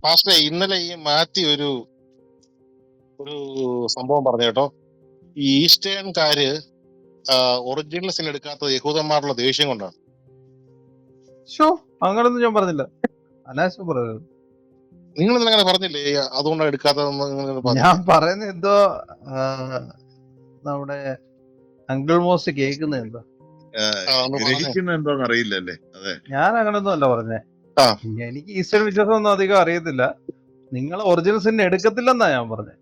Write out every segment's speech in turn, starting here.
പാസ്റ്ററെ ഇന്നലെ ഈ മാറ്റി ഒരു ഒരു സംഭവം പറഞ്ഞു കേട്ടോ. ഈ ഈസ്റ്റേൺകാര് ഒറിജിനൽ സിൻ എടുക്കാത്തത് യഹൂദന്മാരുടെ ദേഷ്യം കൊണ്ടാണ്. ഷോ അങ്ങനൊന്നും ഞാൻ പറഞ്ഞില്ല. അനാശം പറയുന്നത് നിങ്ങൾ ഇന്നലെ അങ്ങനെ പറഞ്ഞില്ലേ അതുകൊണ്ടാണ് എടുക്കാത്തതെന്ന് നിങ്ങൾ ഞാൻ പറഞ്ഞില്ലേ? പറയുന്ന എന്തോ നമ്മുടെ അങ്കിൾ മോസ്റ്റ് കേൾക്കുന്ന എന്തോ. ഒന്ന് പറഞ്ഞേ. ഗ്രഹിക്കുന്ന എന്തോന്ന് അറിയില്ലല്ലേ? അതെ, ഞാൻ അങ്ങനൊന്നും അല്ല പറഞ്ഞേ. ആ എനിക്ക് ഈസ്റ്റേൺ വിശ്വാസം ഒന്നും അധികം അറിയത്തില്ല. നിങ്ങൾ ഒറിജിനൽ സിൻ എടുക്കത്തില്ലെന്നാ ഞാൻ പറഞ്ഞത്,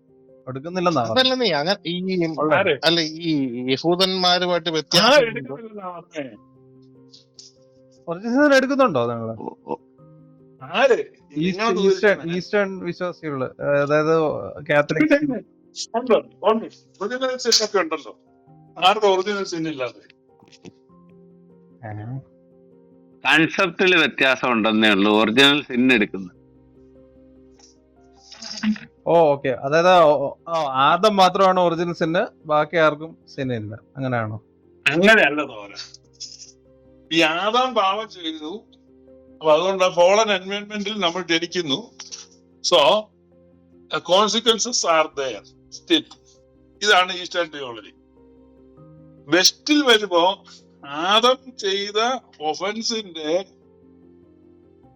എടുക്കുന്നില്ലെന്നാ പറഞ്ഞത്. അതല്ല നീ അങ്ങനെ ഈ ഉള്ളത് ആര് അല്ല ഈ യഹൂദന്മാരുമായിട്ട് ആര് വ്യത്യാസം ഉണ്ടോ? എടുക്കുന്നില്ലെന്നാ പറഞ്ഞേ? ഒറിജിനൽ സിൻ എടുക്കുന്നുണ്ടോ നിങ്ങള്? ആര് നിങ്ങളെ ഈസ്റ്റേൺ ചോദിക്കുന്നത്? ഈസ്റ്റേൺ വിശ്വാസികള്, അതായത് പിന്നെ കാത്തലിക്സ്. ഉണ്ട് ഉണ്ട് ഒറിജിനൽ സിൻ ഒക്കെ ഉണ്ടല്ലോ. ആരുടെ ഒറിജിനൽ സിൻ ഇല്ലാതെ? കൺസെപ്റ്റിൽ വ്യത്യാസം ഉണ്ടെന്നേ ഉള്ളൂ. ഒറിജിനൽ സിൻ എടുക്കുന്നത് ഓ ഓക്കെ, അതായത് ആദം മാത്രമാണ് ഒറിജിനൽ സിന്ന്, ബാക്കി ആർക്കും സിൻ ഇല്ല, അങ്ങനെയാണോ? അങ്ങനെയല്ല തോര. ഈ ആദാം പാപം ചെയ്തു, അപ്പൊ അതുകൊണ്ട് ഫോളൻ എൻവയൺമെന്റിൽ നമ്മൾ ജനിക്കുന്നു. So consequences are there still. ഇതാണ് ഈസ്റ്റേൺ തിയോളജി. വെസ്റ്റിൽ വരുമ്പോ ആദം ചെയ്ത ഒഫൻസിന്റെ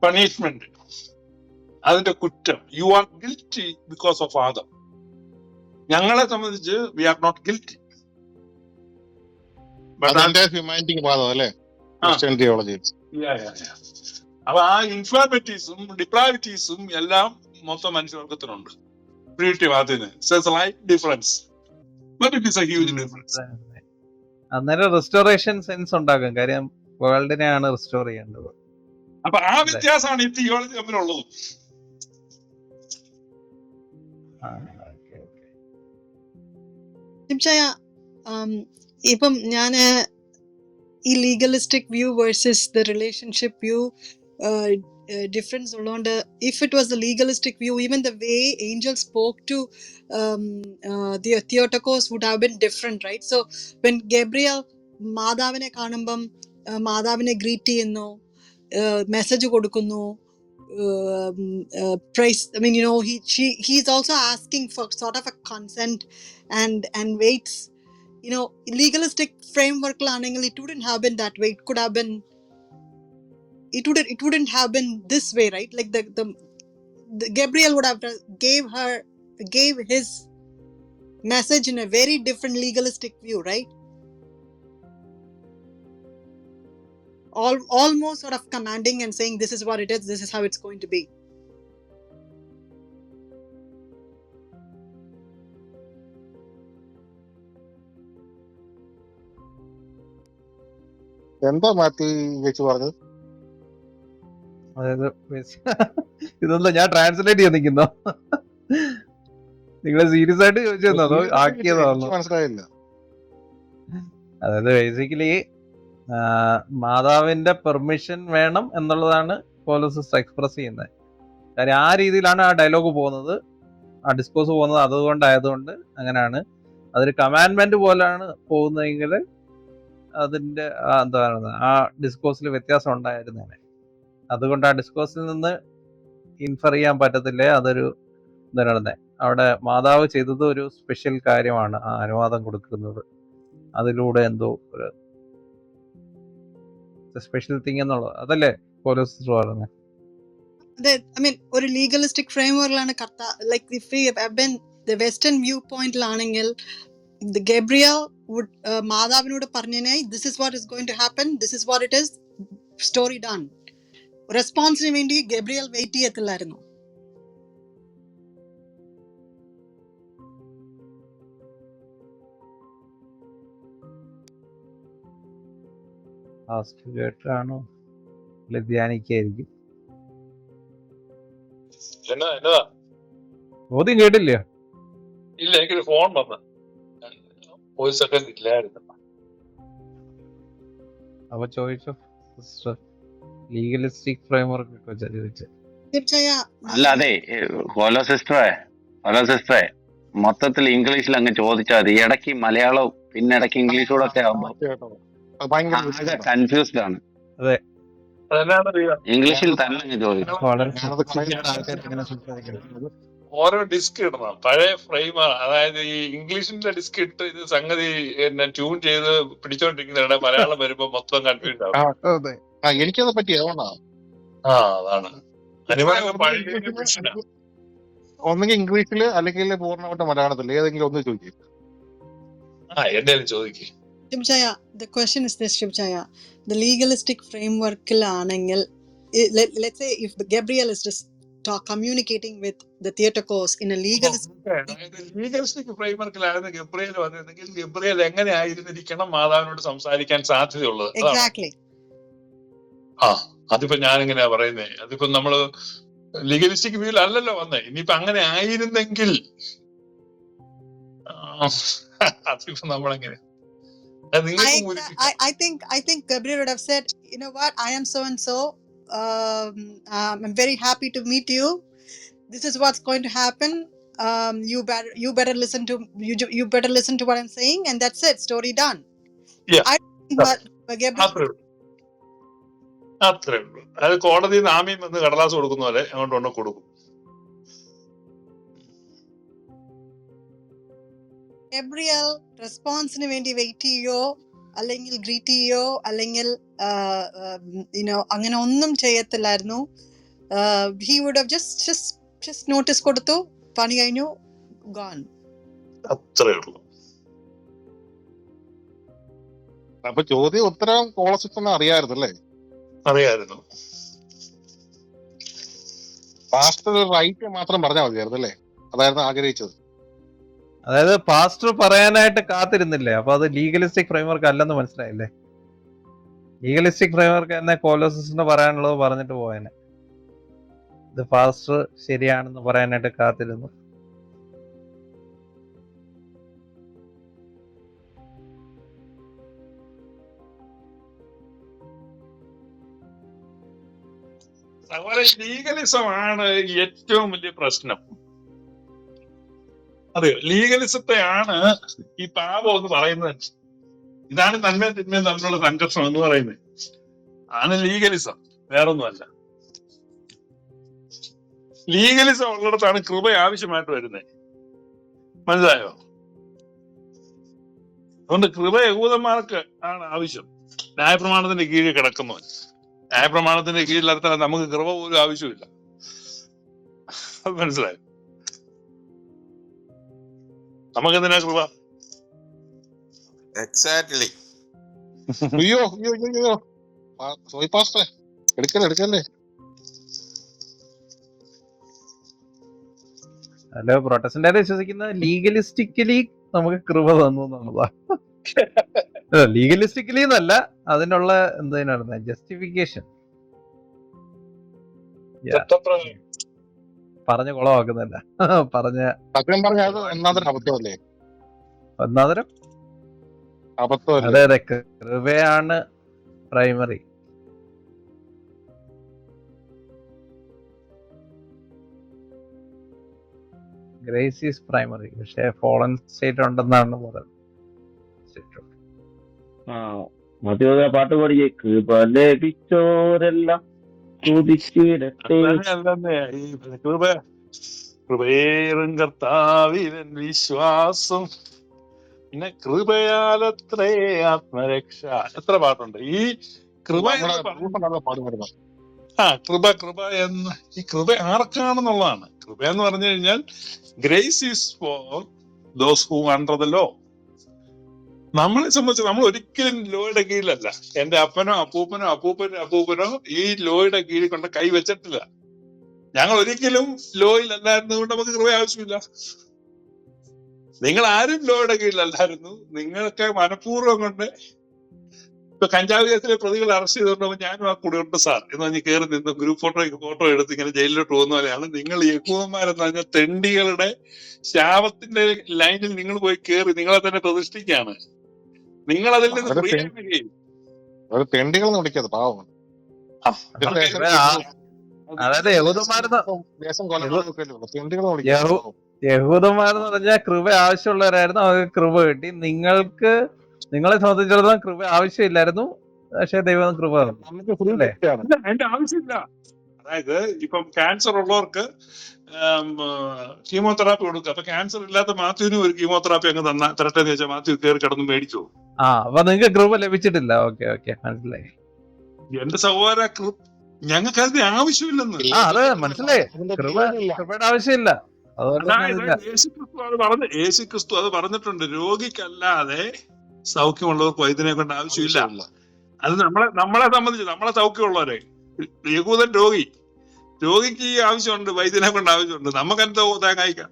പണിഷ്മെന്റ്, അതിന്റെ കുറ്റം, you are guilty because of Adam. ഞങ്ങളെ സംബന്ധിച്ച് വി ആർ നോട്ട് ഗിൽറ്റി. അതെന്റെ ഹ്യൂമാനിറ്റിക്ക് ബാധകം അല്ലേ ക്രിസ്ത്യൻ തിയോളജി? അപ്പൊ ആ ഇൻഫോർമറ്റീസും ഡിപ്രാവിറ്റീസും എല്ലാം മൊത്തം മനുഷ്യവർഗത്തിനുണ്ട്. പ്രീറ്റീവ് അതിന് slight difference, but it is a huge difference. അന്നേരം റെസ്റ്റോറേഷൻ സെൻസ് ഉണ്ടാക്കും, കാര്യം വേൾഡിനെയാണ് റെസ്റ്റോർ ചെയ്യേണ്ടത്. അപ്പൊ ആ വ്യത്യാസമാണ് ഈ തിയോളജി തമ്മിലുള്ളത്. ഇപ്പം ഞാന് ഈ legalistic view versus the relationship view difference ഉള്ളതുകൊണ്ട്, if it was the legalistic view, even the way angel spoke to Theotokos would have been different, right? So when Gabriel മാതാവിനെ കാണുമ്പം മാതാവിനെ ഗ്രീറ്റ് ചെയ്യുന്നു, മെസ്സേജ് കൊടുക്കുന്നു, praise, I mean, you know, he's also asking for sort of a consent and waits. You know, legalistic framework learning, it wouldn't have been that way. It could have been, it wouldn't have been this way, right? Like the Gabriel would have gave his message in a very different legalistic view, right? Almost sort of commanding and saying, this is what it is, this is how it's going to be. എന്താ മാറ്റി ചേച്ചി പറഞ്ഞത്? അതായത് ഇതൊന്നും ഞാൻ translate ചെയ്യാൻ നിൽക്കുന്നോ? നിങ്ങളെ serious ആയിട്ട് ചോദിച്ചതോ അതോ ആക്കിയതാണോ? മനസ്സിലായില്ല. അതായത് ബേസിക്കലി മാതാവിന്റെ പെർമിഷൻ വേണം എന്നുള്ളതാണ് പൗലോസ് എക്സ്പ്രസ് ചെയ്യുന്നത്. കാര്യം ആ രീതിയിലാണ് ആ ഡയലോഗ് പോകുന്നത്, ആ ഡിസ്കോഴ്സ് പോകുന്നത്. അതുകൊണ്ടായതുകൊണ്ട് അങ്ങനെയാണ്. അതൊരു കമാൻഡ്മെന്റ് പോലെയാണ് പോകുന്നതെങ്കിൽ അതിന്റെ എന്താ പറയുന്നത്, ആ ഡിസ്കോഴ്സിൽ വ്യത്യാസം ഉണ്ടായിരുന്നേനെ. അതുകൊണ്ട് ആ ഡിസ്കോഴ്സിൽ നിന്ന് ഇൻഫർ ചെയ്യാൻ പറ്റത്തില്ലേ അതൊരു എന്താണ് അവിടെ മാതാവ് ചെയ്തത് ഒരു സ്പെഷ്യൽ കാര്യമാണ്, ആ അനുവാദം കൊടുക്കുന്നത്. അതിലൂടെ എന്തോ ഒരു സ്പെഷ്യൽ തിങ് എന്നുള്ളത് അതല്ലേ പൗലോസ് പറഞ്ഞത്? I mean, ഒരു legalistic framework ലാണ് like if we have been the western viewpoint ലാണെങ്കിൽ the Gabriel would മാതാവിനോട് പറഞ്ഞേ, this is what is going to happen, this is what it is, story done. റെസ്പോൺസിന് വേണ്ടി Gabriel wait ചെയ്യത്തില്ലായിരുന്നു. ആണോ ധ്യാനിക്കായിരിക്കും. എന്നതാ ചോദ്യം കേട്ടില്ല? ഇല്ല, എനിക്കൊരു ഫോൺ വന്ന ഒരു സെക്കൻഡ് ഇല്ലായിരുന്നു. അപ്പൊ ചോദിച്ചോ സിസ്റ്റർ, ലീഗലിസ്റ്റിക് ഫ്രെയിംവർക്ക് ഒക്കെ ചോദിച്ചേ. അല്ല. അതെ, ഹോലോ സിസ്റ്ററെ മൊത്തത്തിൽ ഇംഗ്ലീഷിൽ അങ്ങ് ചോദിച്ചാൽ മതി. ഇടയ്ക്ക് മലയാളവും പിന്നെ ഇടയ്ക്ക് ഇംഗ്ലീഷും കൂടെ ഒക്കെ ആവുമ്പോ ഭയങ്കര ആകെ കൺഫ്യൂസ്ഡ് ആണ്. അതെ, അതെന്നാണെന്നറിയോ? ഇംഗ്ലീഷിൽ തന്നെ അങ്ങ് ചോദിച്ചു. വളരെ ഞാനത് sophisticated ആൾക്കാർ പറയുന്നത് ഇങ്ങനെ സംസാരിക്കുന്നത്. ഓരോ ഡിസ്ക് ഇടണം. പഴയ ഫ്രെയിം, അതായത് ഈ ഇംഗ്ലീഷിന്റെ ഡിസ്ക് ഇട്ട് ഇത് സംഗതി ട്യൂൺ ചെയ്ത് പിടിച്ചോണ്ടിരിക്കുന്നതാണ്. മലയാളം വരുമ്പോ മൊത്തം കൺഫ്യൂഷൻ ആവും. അതെ. എനിക്കത് പറ്റി അതുകൊണ്ടാ. അതാണ് അനുമാനം. പഴയ മെഷീനാ. ഒന്നെങ്കിൽ ഇംഗ്ലീഷില് അല്ലെങ്കിൽ പൂർണ്ണമായിട്ട് മലയാളത്തിൽ ഏതെങ്കിലും ഒന്ന് ചോദിക്കും. എന്തായാലും ചോദിക്കും. Shivjaya, the question is this, Shivjaya. The legalistic framework ആണെങ്കിൽ, let's say if Gabriel is just communicating with the Theotokos in a legalistic legalistic ഫ്രെയിംവർക്കിലായിരുന്നു ഗബ്രിയേൽ വന്നിരുന്നെങ്കിൽ ഗബ്രിയേൽ എങ്ങനെ ആയിരുന്നിരിക്കണം മാതാവിനോട് സംസാരിക്കാൻ സാധ്യതയുള്ളത്? exactly. അതിപ്പോ ഞാൻ എങ്ങനെയാ പറയുന്നേ? അതിപ്പോ നമ്മള് ലീഗലിസ്റ്റിക് വ്യൂവിൽ അല്ലല്ലോ വന്നേ. ഇനിയിപ്പോ അങ്ങനെ ആയിരുന്നെങ്കിൽ അതിപ്പോ നമ്മളെങ്ങനെ? I think Gabriel would have said, you know what, I am so and so. I'm very happy to meet you. This is what's going to happen. You better listen to you better listen to what I'm saying, and that's it. Story done. Yeah. I think Gabriel. അത്രേ ഉള്ളൂ. അത് കോടതി നാമ്യം വന്ന് കടലാസ് കൊടുക്കുന്ന പോലെ അങ്ങോട്ട് കൊടുക്കും. Gabriel റെസ്പോൺസിന് വേണ്ടി വെയിറ്റ് ചെയ്യോ അല്ലെങ്കിൽ ഗ്രീറ്റ് ചെയ്യോ അല്ലെങ്കിൽ അങ്ങനെ ഒന്നും ചെയ്യത്തില്ലായിരുന്നു. He would have just notice കൊടുത്തു, പണി കഴിഞ്ഞു, gone. അത്രേ ഉള്ളൂ. അപ്പൊ ചോദ്യം ഉത്തരം കോളസിസ്റ്റം അറിയാമായിരുന്നല്ലേ? അറിയായിരുന്നു. പാസ്റ്റർ റൈറ്റ് മാത്രം പറഞ്ഞാൽ മതിയായിരുന്നു അല്ലേ? അതായിരുന്നു ആഗ്രഹിച്ചത്. അതായത് പാസ്റ്റർ പറയാനായിട്ട് കാത്തിരുന്നില്ലേ? അപ്പൊ അത് ലീഗലിസ്റ്റിക് ഫ്രെയിംവർക്ക് അല്ലെന്ന് മനസ്സിലായില്ലേ? ലീഗലിസ്റ്റിക് ഫ്രെയിംവർക്ക് തന്നെ കോലോസിന് പറയാനുള്ളത് പറഞ്ഞിട്ട് പോയേനെ. ഇത് പാസ്റ്റർ ശരിയാണെന്ന് പറയാനായിട്ട് കാത്തിരുന്നു. അതുപോലെ ലീഗലിസമാണ് ഏറ്റവും വലിയ പ്രശ്നം. അതെയോ? ലീഗലിസത്തെയാണ് ഈ പാപം എന്ന് പറയുന്നത്. ഇതാണ് നന്മയും തിന്മയും തമ്മിലുള്ള സംഘർഷം എന്ന് പറയുന്നത്. ആണ് ലീഗലിസം, വേറൊന്നുമല്ല. ലീഗലിസം ഉള്ളിടത്താണ് കൃപ ആവശ്യമായിട്ട് വരുന്നത്. മനസ്സിലായോ? അതുകൊണ്ട് കൃപ യഹൂദന്മാർക്ക് ആണ് ആവശ്യം. ന്യായപ്രമാണത്തിന്റെ കീഴിൽ കിടക്കുന്നവൻ. ന്യായപ്രമാണത്തിന്റെ കീഴിലത്താൽ നമുക്ക് കൃപ പോലും ആവശ്യമില്ല. അത് മനസ്സിലായോ? നമുക്ക് എന്തിനാ കൃപ? എക്സാക്ട്ലി. അയ്യോ സോറി പാസ്റ്റർ, എടുക്കല്ലേ. ഹലോ, പ്രൊട്ടസ്റ്റന്റുകാരെ വിശ്വസിക്കുന്ന ലീഗലിസ്റ്റിക്കലി നമുക്ക് കൃപ തന്നു എന്നുള്ളതാ. ലീഗലിസ്റ്റിക്കലി എന്നല്ല, അതിനുള്ള എന്തിനാണ് ജസ്റ്റിഫിക്കേഷൻ പറഞ്ഞ കുളമാക്കുന്നില്ല. പറഞ്ഞ സത്യം പറഞ്ഞാൽ അത് ഒന്നാന്തരം അബദ്ധമല്ലേ? ഒന്നാന്തരം അബദ്ധമല്ലേ? അതെ, കൃപയാണ് പ്രൈമറി. Grace is primary. പക്ഷെ ഫോളൻ സ്റ്റേറ്റ് ഉണ്ടെന്നാണ് പറയുന്നത്. മതിയോദ പാട്ട് പാടിയേ, കൃപ ലഭിച്ചോരെല്ലാം സ്തുതിച്ചിടട്ടെ. കൃപയേറും കർത്താവിൻ വിശ്വാസം, പിന്നെ കൃപയാലത്രേ ആത്മരക്ഷ. എത്ര പാട്ടുണ്ട് ഈ കൃപ പാടുപെടുന്നത്. കൃപ എന്ന്. ഈ കൃപ ആർക്കാണെന്നുള്ളതാണ്. കൃപ എന്ന് പറഞ്ഞു കഴിഞ്ഞാൽ grace is for those who under the law. നമ്മളെ സംബന്ധിച്ച് നമ്മൾ ഒരിക്കലും ലോയുടെ കീഴിലല്ല. എന്റെ അപ്പനോ അപ്പൂപ്പനോ ഈ ലോയുടെ കീഴിൽ കൊണ്ട് കൈ വെച്ചിട്ടില്ല. ഞങ്ങൾ ഒരിക്കലും ലോയിലല്ലായിരുന്നതുകൊണ്ട് നമുക്ക് കൃപ ആവശ്യമില്ല. നിങ്ങൾ ആരും ലോയുടെ കീഴിലല്ലായിരുന്നു. നിങ്ങൾക്ക് മനഃപൂർവ്വം കൊണ്ട് ഇപ്പൊ കഞ്ചാവ് കേസിലെ പ്രതികൾ അറസ്റ്റ് ചെയ്തുകൊണ്ടപ്പോൾ ഞാനും ആ കൂടെയുണ്ട് സാർ എന്ന് പറഞ്ഞ് കയറി നിന്ന് ഗ്രൂപ്പ് ഫോട്ടോ എടുത്ത് ഇങ്ങനെ ജയിലിലോട്ട് പോകുന്ന പോലെയാണ് നിങ്ങൾ യഹൂദന്മാരെന്ന് പറഞ്ഞ തെണ്ടികളുടെ ശാപത്തിന്റെ ലൈനിൽ നിങ്ങൾ പോയി കയറി നിങ്ങളെ തന്നെ പ്രതിഷ്ഠിക്കുകയാണ്. നിങ്ങൾ അതിൽ നിന്ന് തെണ്ടികളെന്ന് വിളിക്കാതെ പാവമാണ്. അതായത് യഹൂദന്മാരെന്ന് പറഞ്ഞാൽ കൃപ ആവശ്യമുള്ളവരായിരുന്നു. അവർക്ക് കൃപ കിട്ടി. നിങ്ങളെ സംബന്ധിച്ചിടത്തോളം കൃപ ആവശ്യമില്ലായിരുന്നു. പക്ഷെ ദൈവം കൃപ തന്നു. നമുക്ക് ഫുൾ അല്ലേ? തെറ്റാണ്. ഇല്ല, അതിന്റെ ആവശ്യമില്ല. അതായത് ഇപ്പം ക്യാൻസർ ഉള്ളവർക്ക് കീമോതെറാപ്പി കൊടുക്കുക. അപ്പൊ ക്യാൻസർ ഇല്ലാത്ത മാത്യുവിനും ഒരു കീമോതെറാപ്പി അങ്ങ് തരട്ടെ എന്ന് വെച്ചാൽ മാത്യു കയറി കിടന്ന് മേടിച്ചു. അപ്പൊ നിങ്ങൾക്ക് കൃപ ലഭിച്ചിട്ടില്ല. ഓക്കെ ഓക്കെ, മനസ്സിലായി. എന്റെ സഹോദര, ഞങ്ങൾക്ക് അതിന്റെ ആവശ്യമില്ലെന്ന്. അത് മനസ്സിലായി. അതിന്റെ കൃപ പേരില്ല. കൃപയുടെ ആവശ്യമില്ല. അതുകൊണ്ട് അതായത് യേശുക്രിസ്തു അത് പറഞ്ഞിട്ടുണ്ട്, രോഗിക്കല്ലാതെ സൗഖ്യമുള്ളവർക്ക് വൈദ്യനെ കൊണ്ട് ആവശ്യമില്ല. അത് നമ്മളെ സംബന്ധിച്ച്, നമ്മളെ സൗഖ്യമുള്ളവരെ, യഹൂദൻ രോഗിക്ക് ഈ ആവശ്യമുണ്ട്, വൈദ്യനെ കൊണ്ട് ആവശ്യമുണ്ട്. നമുക്ക് എന്താ തേങ്ങായിക്കാം?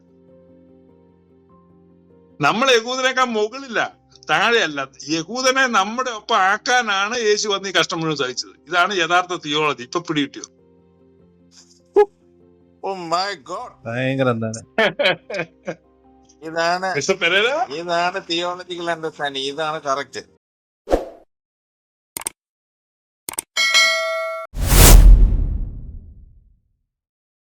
നമ്മൾ യഹൂദനേക്കാൾ മുകളില്ല, താഴെയല്ല. യഹൂദനെ നമ്മുടെ ഒപ്പം ആക്കാനാണ് യേശു വന്ന് ഈ കഷ്ടം മുഴുവൻ സഹിച്ചത്. ഇതാണ് യഥാർത്ഥ തിയോളജി. ഇപ്പൊ പിടികിട്ടിയോ? ഭയങ്കര എന്താണ് ഇതാണ് മിസ്റ്റർ പെരേര, തിയോളജിക്കൽ അണ്ടർസ്റ്റാൻഡിങ്. ഇതാണ് കറക്റ്റ്.